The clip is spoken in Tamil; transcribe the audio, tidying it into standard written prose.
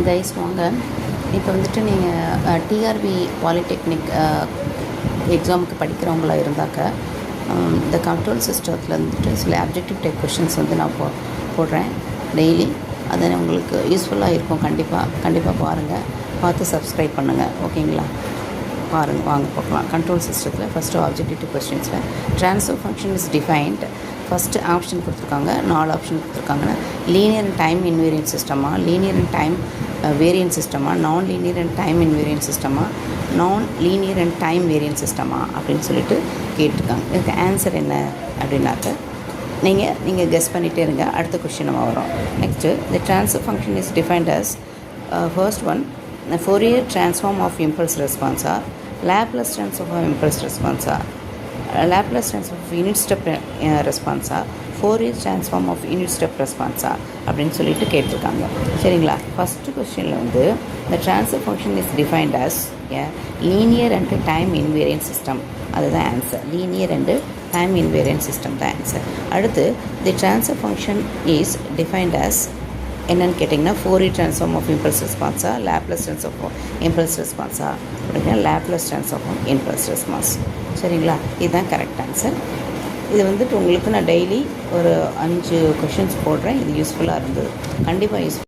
கைஸ் வாங்க. இப்போ வந்துட்டு நீங்கள் டிஆர்பி பாலிடெக்னிக் எக்ஸாமுக்கு படிக்கிறவங்களா இருந்தாக்க இந்த கண்ட்ரோல் சிஸ்டத்தில் வந்துட்டு சில ஆப்ஜெக்டிவ் டைப் கொஷின்ஸ் வந்து நான் போடுறேன் டெய்லி. அது உங்களுக்கு யூஸ்ஃபுல்லாக இருக்கும். கண்டிப்பாக பாருங்கள், பார்த்து சப்ஸ்கிரைப் பண்ணுங்கள். ஓகேங்களா? பாருங்கள், வாங்க பார்க்கலாம். கண்ட்ரோல் சிஸ்டத்தில் ஃபஸ்ட்டு ஆப்ஜெக்டிவ் கொஸ்டின்ஸில் transfer function is defined. First option கொடுத்துருக்காங்க, 4 ஆப்ஷன் கொடுத்துருக்காங்கன்னா லீனியர் அண்ட் டைம் இன்வேரியன்ட் சிஸ்டமா, லீனியர் அண்ட் டைம் வேரியன்ட் சிஸ்டமா, non linear and time invariant சிஸ்டமா, non linear and time variant சிஸ்டமா அப்படின்னு சொல்லிட்டு கேட்டிருக்காங்க. இதுக்கு ஆன்சர் என்ன அப்படின்னாக்க நீங்கள் கெஸ் பண்ணிகிட்டே இருங்க. அடுத்த கொஸ்டின் நம்ம வரும். Next the transfer function is defined as first one Fourier transform of impulse response are Laplace transform of impulse response are Laplace transform of unit step response are Fourier transform of unit step response are அப்படின்னு சொல்லிட்டு கேட்டிருக்காங்க. சரிங்களா? ஃபஸ்ட்டு கொஸ்டினில் வந்து the transfer function is defined as linear and time invariant system. அதுதான் answer. Linear and time invariant system தான் ஆன்சர். அடுத்து the transfer function is defined as என்னென்னு கேட்டிங்கன்னா ஃபோரியர் ட்ரான்ஸ்ஃபார்ம் ஆஃப் இம்பல்ஸ் ரெஸ்பான்ஸா, லேப்லஸ் ட்ரான்ஸ்ஃபார்ம் ஆஃப் இம்பல்ஸ் ரெஸ்பான்ஸா அப்படின்னா Laplace transform of impulse response. சரிங்களா? இதுதான் கரெக்ட் ஆன்சர். இது வந்துட்டு உங்களுக்கு நான் டெய்லி ஒரு 5 கொஷின்ஸ் போடுறேன். இது யூஸ்ஃபுல்லாக இருந்தது. கண்டிப்பாக யூஸ்ஃபுல்.